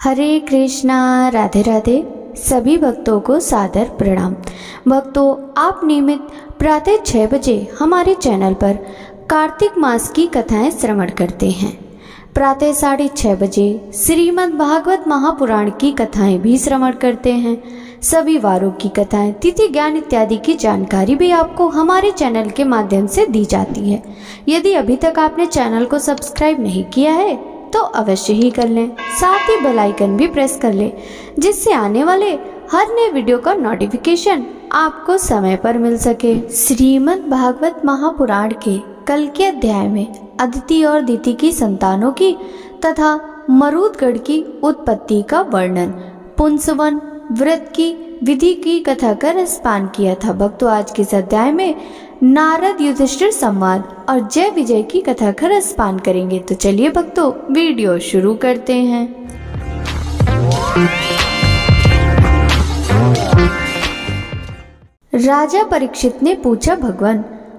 हरे कृष्णा, राधे राधे। सभी भक्तों को सादर प्रणाम। भक्तों, आप नियमित प्रातः 6 बजे हमारे चैनल पर कार्तिक मास की कथाएं श्रवण करते हैं। प्रातः 6:30 बजे श्रीमद् भागवत महापुराण की कथाएं भी श्रवण करते हैं। सभी वारों की कथाएं, तिथि, ज्ञान इत्यादि की जानकारी भी आपको हमारे चैनल के माध्यम से दी जाती है। यदि अभी तक आपने चैनल को सब्सक्राइब नहीं किया है तो अवश्य ही कर लें, साथ ही बेल आइकन भी प्रेस कर लें, जिससे आने वाले हर नए वीडियो का नोटिफिकेशन आपको समय पर मिल सके। श्रीमद् भागवत महापुराण के कल के अध्याय में अदिति और दिति की संतानों की तथा मरुदगढ़ की उत्पत्ति का वर्णन, पुंसवन व्रत की विधि की कथा का रसपान किया था। भक्तों, आज के इस अध्याय में नारद युधिष्ठिर संवाद और जय विजय की कथा का रसपान करेंगे। तो चलिए भक्तों, वीडियो शुरू करते हैं। राजा परीक्षित ने पूछा,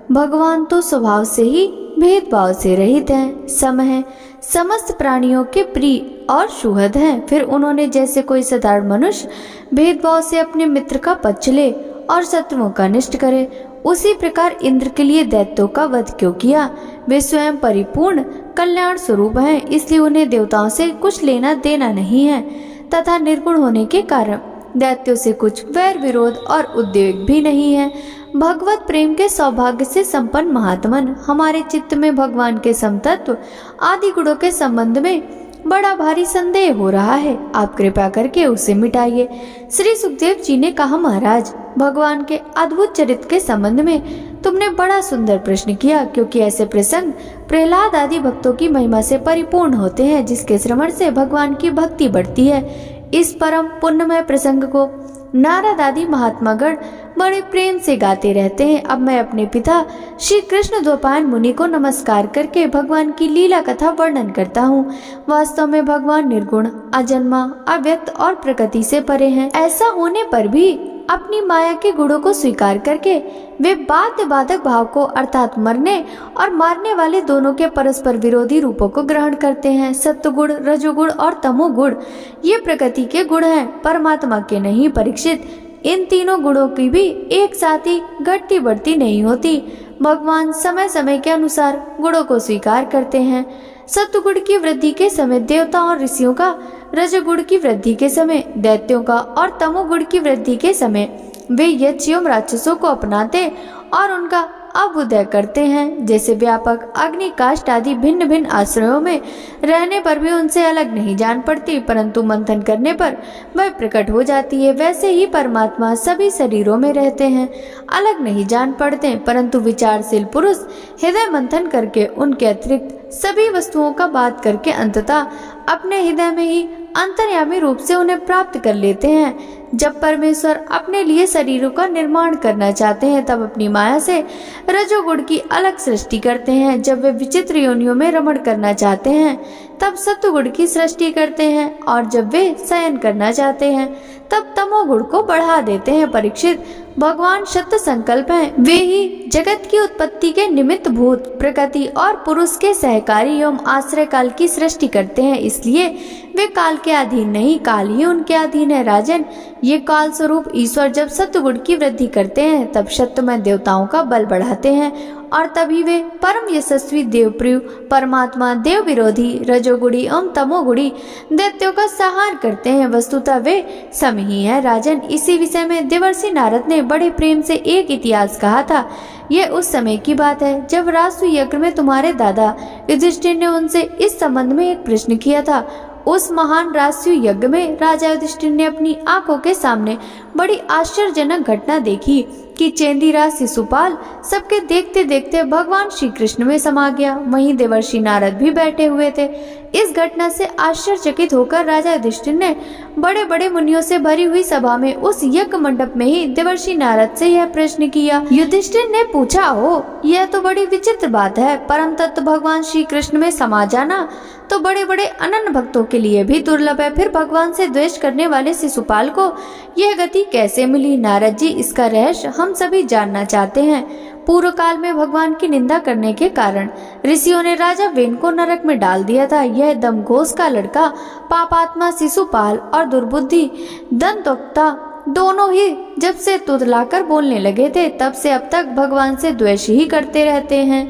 भगवान तो स्वभाव से ही भेदभाव से रहित हैं, सम हैं, समस्त प्राणियों के प्रिय और सुहृद हैं। फिर उन्होंने जैसे कोई साधारण मनुष्य भेदभाव से अपने मित्र का पक्ष ले और शत्रुओं का निष्ठ करे, उसी प्रकार इंद्र के लिए दैत्यों का वध क्यों किया? वे स्वयं परिपूर्ण कल्याण स्वरूप हैं, इसलिए उन्हें देवताओं से कुछ लेना देना नहीं है तथा निर्गुण होने के कारण दैत्यों से कुछ वैर विरोध और उद्वेग भी नहीं है। भगवत प्रेम के सौभाग्य से संपन्न महात्मन, हमारे चित्त में भगवान के समतत्व आदि गुणों के संबंध में बड़ा भारी संदेह हो रहा है, आप कृपा करके उसे मिटाइए। श्री सुखदेव जी ने कहा, महाराज, भगवान के अद्भुत चरित्र के संबंध में तुमने बड़ा सुंदर प्रश्न किया, क्योंकि ऐसे प्रसंग प्रहलाद आदि भक्तों की महिमा से परिपूर्ण होते हैं, जिसके श्रवण से भगवान की भक्ति बढ़ती है। इस परम पुण्यमय प्रसंग को नारद आदि महात्मागण बड़े प्रेम से गाते रहते हैं। अब मैं अपने पिता श्री कृष्ण द्वैपायन मुनि को नमस्कार करके भगवान की लीला कथा वर्णन करता हूँ। वास्तव में भगवान निर्गुण, अजन्मा, अव्यक्त और प्रकृति से परे हैं। ऐसा होने पर भी अपनी माया के गुणों को स्वीकार करके वे बाध्य बाधक भाव को, अर्थात मरने और मारने वाले दोनों के परस्पर विरोधी रूपों को ग्रहण करते हैं। सत्वगुण, रजोगुण और तमोगुण ये प्रकृति के गुण हैं, परमात्मा के नहीं। परीक्षित, इन तीनों गुणों की भी एक साथ ही घटती बढ़ती नहीं होती। भगवान समय समय के अनुसार गुणों को स्वीकार करते हैं। सत्वगुण की वृद्धि के समय देवताओं और ऋषियों का, रजोगुण की वृद्धि के समय दैत्यों का और तमोगुण की वृद्धि के समय वे यक्ष एवं राक्षसों को अपनाते और उनका अभ्युदय करते हैं। जैसे व्यापक अग्नि, काष्ठ आदि भिन्न भिन्न आश्रयों में रहने पर भी उनसे अलग नहीं जान पड़ती, परंतु मंथन करने पर वह प्रकट हो जाती है, वैसे ही परमात्मा सभी शरीरों में रहते हैं, अलग नहीं जान पड़ते, परंतु विचारशील पुरुष हृदय मंथन करके उनके अतिरिक्त सभी वस्तुओं का बात करके अंततः अपने हृदय में ही अंतर्यामी रूप से उन्हें प्राप्त कर लेते हैं। जब परमेश्वर अपने लिए शरीरों का निर्माण करना चाहते हैं, तब अपनी माया से रजोगुण की अलग सृष्टि करते हैं। जब वे विचित्र योनियों में रमण करना चाहते हैं, तब सत्वगुण की सृष्टि करते हैं, और जब वे शयन करना चाहते हैं, तब तमोगुण को बढ़ा देते हैं। परीक्षित, भगवान सत्य संकल्प हैं, वे ही जगत की उत्पत्ति के निमित्त भूत, प्रकृति और पुरुष के सहकारी एवं आश्रय काल की सृष्टि करते हैं, इसलिए वे काल के अधीन नहीं, काल ही उनके अधीन है। राजन, ये काल स्वरूप ईश्वर जब सत्वगुण की वृद्धि करते हैं, तब सत्यमय देवताओं का बल बढ़ाते हैं, और तभी वे परम यशस्वी देवप्रिय परमात्मा देव विरोधी रजोगुणी एवं तमोगुणी दैत्यों का संहार करते हैं। वस्तुतः वे सम ही है। राजन, इसी विषय में देवर्षि नारद ने बड़े प्रेम से एक इतिहास कहा था। यह उस समय की बात है जब राजसूय यज्ञ में तुम्हारे दादा युधिष्ठिर ने उनसे इस संबंध में एक प्रश्न किया था। उस महान राजसूय यज्ञ में राजा युधिष्ठिर ने अपनी आंखों के सामने बड़ी आश्चर्यजनक घटना देखी कि चेंदीराज शिशुपाल सबके देखते देखते भगवान श्री कृष्ण में समा गया। वहीं देवर्षि नारद भी बैठे हुए थे। इस घटना से आश्चर्यचकित होकर राजा युधिष्ठिर ने बड़े बड़े मुनियों से भरी हुई सभा में उस यज्ञ मंडप में ही देवर्षि नारद से यह प्रश्न किया। युधिष्ठिर ने पूछा, हो, यह तो बड़ी विचित्र बात है। परम तत्व भगवान श्री कृष्ण में समा जाना तो बड़े बड़े अनन्य भक्तों के लिए भी दुर्लभ है, फिर भगवान से द्वेष करने वाले शिशुपाल को यह गति कैसे मिली? नारद जी, इसका रहस्य हम सभी जानना चाहते हैं। पूर्व काल में भगवान की निंदा करने के कारण ऋषियों ने राजा वेन को नरक में डाल दिया था। यह दमघोष का लड़का पापात्मा शिशुपाल और दुर्बुद्धि दंतवक्ता दोनों ही जब से तुतलाकर बोलने लगे थे तब से अब तक भगवान से द्वेष ही करते रहते हैं।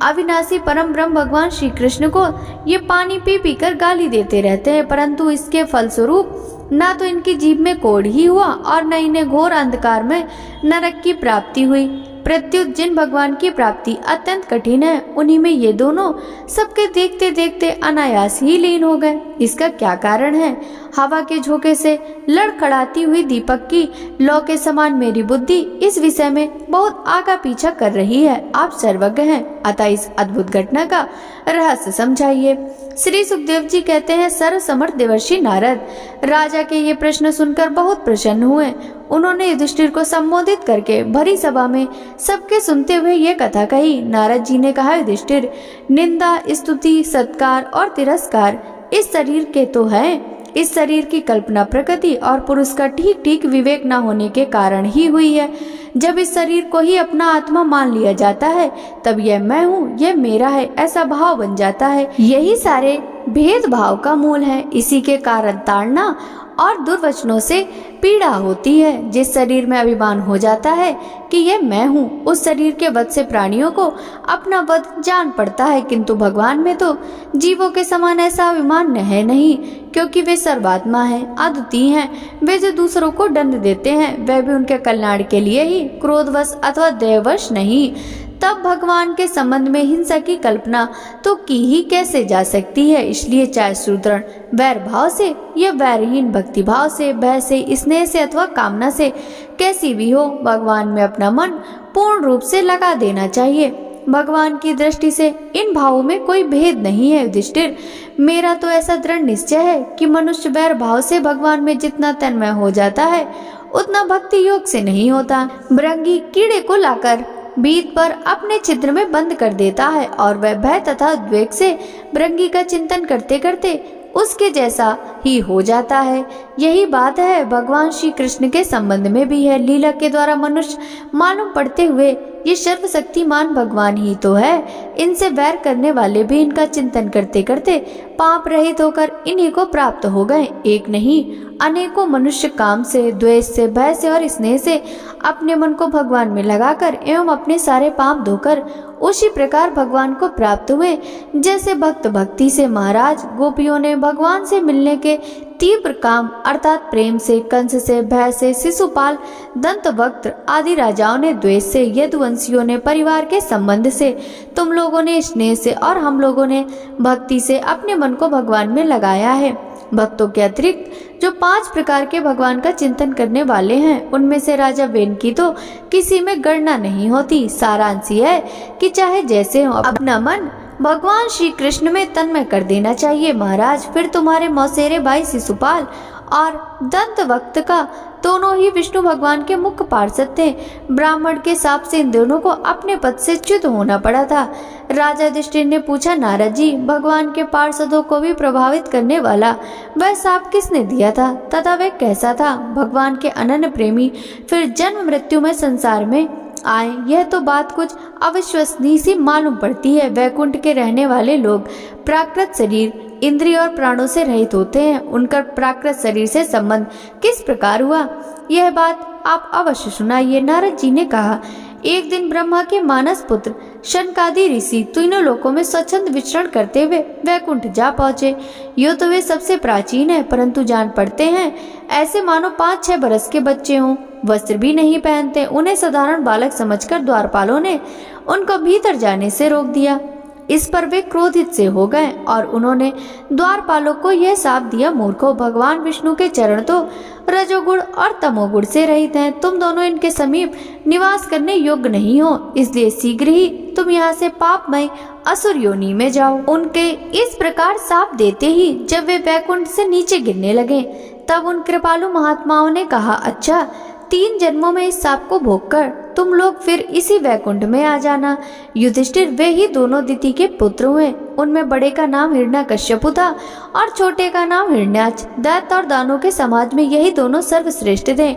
अविनाशी परम ब्रह्म भगवान श्री कृष्ण को ये पानी पी पी कर गाली देते रहते हैं, परंतु इसके फलस्वरूप ना तो इनकी जीभ में कोढ़ ही हुआ और न इन्हें घोर अंधकार में नरक की प्राप्ति हुई। प्रत्युत जिन भगवान की प्राप्ति अत्यंत कठिन है, उन्हीं में ये दोनों सबके देखते देखते अनायास ही लीन हो गए। इसका क्या कारण है? हवा के झोंके से लड़खड़ाती हुई दीपक की लौ के समान मेरी बुद्धि इस विषय में बहुत आगा पीछा कर रही है। आप सर्वज्ञ हैं, अतः इस अद्भुत घटना का रहस्य समझाइए। श्री सुखदेव जी कहते हैं, सर्वसमर्थ देवर्षि नारद राजा के ये प्रश्न सुनकर बहुत प्रसन्न हुए। उन्होंने युधिष्ठिर को संबोधित करके भरी सभा में सबके सुनते हुए ये कथा कही। नारद जी ने कहा, युधिष्ठिर, निंदा, स्तुति, सत्कार और तिरस्कार इस शरीर के तो है। इस शरीर की कल्पना प्रकृति और पुरुष का ठीक ठीक विवेक न होने के कारण ही हुई है। जब इस शरीर को ही अपना आत्मा मान लिया जाता है तब यह मैं हूँ, यह मेरा है, ऐसा भाव बन जाता है। यही सारे भेदभाव का मूल है। इसी के कारण ताड़ना और दुर्वचनों से पीड़ा होती है। जिस शरीर में अभिमान हो जाता है कि यह मैं हूँ, उस शरीर के वध से प्राणियों को अपना वध जान पड़ता है, किंतु भगवान में तो जीवों के समान ऐसा अभिमान है नहीं, क्योंकि वे सर्वात्मा हैं, अद्वितीय हैं। वे जो दूसरों को दंड देते हैं वह भी उनके कल्याण के लिए ही, क्रोधवश अथवा दैववश नहीं। तब भगवान के संबंध में हिंसा की कल्पना तो की ही कैसे जा सकती है। इसलिए चाहे शूद्र वैर भाव से या वैरहीन भक्ति भाव से, भय से, स्नेह से अथवा कामना से कैसी भी हो, भगवान में अपना मन पूर्ण रूप से लगा देना चाहिए। भगवान की दृष्टि से इन भावों में कोई भेद नहीं है। युधिष्ठिर, मेरा तो ऐसा दृढ़ निश्चय है कि मनुष्य वैर भाव से भगवान में जितना तन्मय हो जाता है उतना भक्ति योग से नहीं होता। भृंगी कीड़े को लाकर बीत पर अपने छिद्र में बंद कर देता है और वह भय तथा उद्वेग से भृंगी का चिंतन करते करते उसके जैसा ही हो जाता है। यही बात है भगवान श्री कृष्ण के संबंध में भी है। लीला के द्वारा मनुष्य मालूम पड़ते हुए ये सर्वशक्तिमान भगवान ही तो है। इनसे वैर करने वाले भी इनका चिंतन करते करते पाप रहित होकर इन्हीं को प्राप्त हो गए। एक नहीं अनेकों मनुष्य काम से, द्वेष से, भय से और स्नेह से अपने मन को भगवान में लगाकर एवं अपने सारे पाप धोकर उसी प्रकार भगवान को प्राप्त हुए जैसे भक्त भक्ति से महाराज गोपियों ने भगवान से मिलने के तीव्र काम अर्थात प्रेम से, कंस से, भय से, शिशुपाल, दंतवक्त्र आदि राजाओं ने द्वेष से, यदुवंशियों ने परिवार के संबंध से, तुम लोगों ने स्नेह से और हम लोगों ने भक्ति से अपने मन को भगवान में लगाया है। भक्तों के अतिरिक्त जो 5 प्रकार के भगवान का चिंतन करने वाले हैं, उनमें से राजा वेन की तो किसी में गणना नहीं होती। सारांश है कि चाहे जैसे हो अपना मन भगवान श्री कृष्ण में तन्मय कर देना चाहिए महाराज। फिर तुम्हारे मौसेरे भाई शिशुपाल और दंतवक्त का दोनों ही विष्णु भगवान के मुख्य पार्षद थे। ब्राह्मण के शाप से इन दोनों को अपने पद से च्युत होना पड़ा था। राजा युधिष्ठिर ने पूछा, नारद जी, भगवान के पार्षदों को भी प्रभावित करने वाला वह शाप किसने दिया था तथा वह कैसा था? भगवान के अनन्य प्रेमी फिर जन्म मृत्यु में संसार में आए, यह तो बात कुछ अविश्वसनीय सी मालूम पड़ती है। वैकुंठ के रहने वाले लोग प्राकृत शरीर, इंद्रिय और प्राणों से रहित होते हैं। उनका प्राकृत शरीर से संबंध किस प्रकार हुआ, यह बात आप अवश्य सुनाइए। नारद जी ने कहा, एक दिन ब्रह्मा के मानस पुत्र शनकादि ऋषि तीनों लोकों में स्वच्छंद विचरण करते हुए वैकुंठ जा पहुँचे। यो तो वे सबसे प्राचीन है, परंतु जान पड़ते हैं ऐसे मानो 5-6 बरस के बच्चे हों। वस्त्र भी नहीं पहनते। उन्हें साधारण बालक समझकर द्वारपालों ने उनको भीतर जाने से रोक दिया। इस पर वे क्रोधित से हो गए और उन्होंने द्वारपालों को यह शाप दिया, मूर्खों, भगवान विष्णु के चरण तो रजोगुण और तमोगुण से रहित हैं। तुम दोनों इनके समीप निवास करने योग्य नहीं हो, इसलिए शीघ्र ही तुम यहाँ से पापमय असुर योनि में जाओ। उनके इस प्रकार शाप देते ही जब वे वैकुंठ से नीचे गिरने लगे, तब उन कृपालु महात्माओं ने कहा, अच्छा, 3 जन्मों में इस शाप को भोगकर तुम लोग फिर इसी वैकुंठ में आ जाना। युधिष्ठिर वे ही दोनों दिति के पुत्र हुए। उनमें बड़े का नाम हिरण्यकश्यपु था और छोटे का नाम हिरण्याक्ष। दैत्य और दानों के समाज में यही दोनों सर्वश्रेष्ठ थे।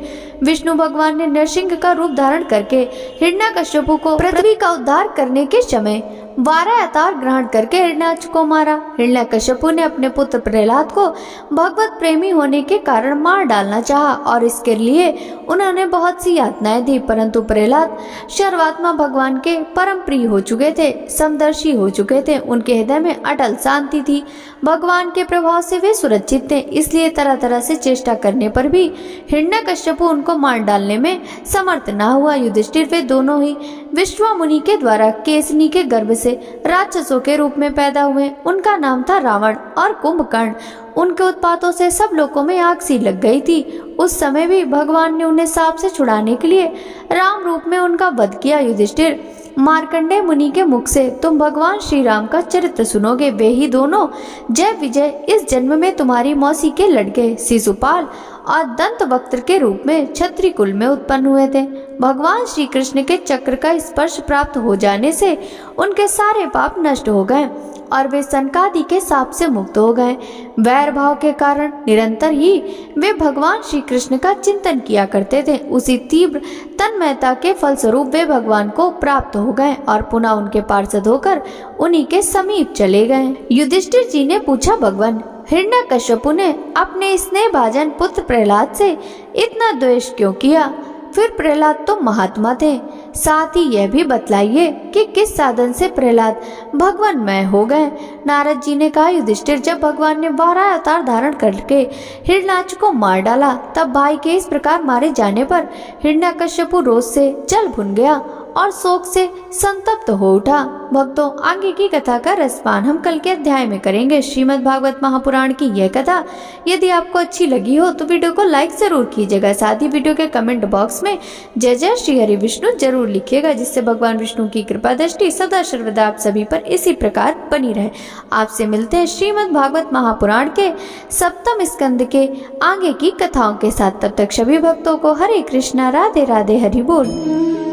विष्णु भगवान ने नरसिंह का रूप धारण करके हिरण्यकश्यपु को पृथ्वी का उद्धार करने के समय 12 अवतार ग्रहण करके हिरण्याक्ष को मारा। हिरण्यकश्यपु ने अपने पुत्र प्रहलाद को भगवत प्रेमी होने के कारण मार डालना चाहा और इसके लिए उन्होंने बहुत सी यातनाएं दी, परंतु प्रहलाद सर्वात्मा भगवान के परम प्रिय हो चुके थे, समदर्शी हो चुके थे। उनके हृदय में अटल शांति थी। भगवान के प्रभाव से वे सुरक्षित थे, इसलिए तरह तरह से चेष्टा करने पर भी हिरण्यकश्यपु उनको मार डालने में समर्थ न हुआ। युधिष्ठिर वे दोनों ही विश्वा मुनि के द्वारा केसनी के गर्भ से राक्षसों के रूप में पैदा हुए। उनका नाम था रावण और कुंभकर्ण। उनके उत्पातों से सब लोगों में आग सी लग गई थी। उस समय भी भगवान ने उन्हें सांप से छुड़ाने के लिए राम रूप में उनका वध किया। युधिष्ठिर, मार्कंडेय मुनि के मुख से तुम भगवान श्री राम का चरित्र सुनोगे। वे ही दोनों जय विजय इस जन्म में तुम्हारी मौसी के लड़के शिशुपाल और दंतवक्त्र के रूप में क्षत्रिय कुल में उत्पन्न हुए थे। भगवान श्री कृष्ण के चक्र का स्पर्श प्राप्त हो जाने से उनके सारे पाप नष्ट हो गए और वे सनकादि के शाप से मुक्त हो गए। वैर भाव के कारण निरंतर ही वे भगवान श्री कृष्ण का चिंतन किया करते थे। उसी तीव्र तन्मयता के फलस्वरूप वे भगवान को प्राप्त हो गए और पुनः उनके पार्षद होकर उन्हीं के समीप चले गए। युधिष्ठिर जी ने पूछा, भगवान, हिरण्यकश्यपु ने अपने स्नेहभाजन पुत्र प्रहलाद से इतना द्वेष क्यों किया? फिर प्रहलाद तो महात्मा थे। साथ ही यह भी बतलाइए कि किस साधन से प्रहलाद भगवानमय हो गए। नारद जी ने कहा, युधिष्ठिर, जब भगवान ने 12 अवतार धारण करके हिरण्याक्ष को मार डाला, तब भाई के इस प्रकार मारे जाने पर हिरण्यकश्यपु रोष से जल भुन गया और शोक से संतप्त हो उठा। भक्तों, आगे की कथा का रसपान हम कल के अध्याय में करेंगे। श्रीमद् भागवत महापुराण की यह कथा यदि आपको अच्छी लगी हो तो वीडियो को लाइक जरूर कीजिएगा। साथ ही वीडियो के कमेंट बॉक्स में जय जय श्री हरि विष्णु जरूर लिखिएगा, जिससे भगवान विष्णु की कृपा दृष्टि सदा सर्वदा आप सभी पर इसी प्रकार बनी रहे। आपसे मिलते हैं श्रीमद् भागवत महापुराण के 7वें स्कंद के आगे की कथाओं के साथ। तब तक सभी भक्तों को हरे कृष्णा, राधे राधे, हरि बोल।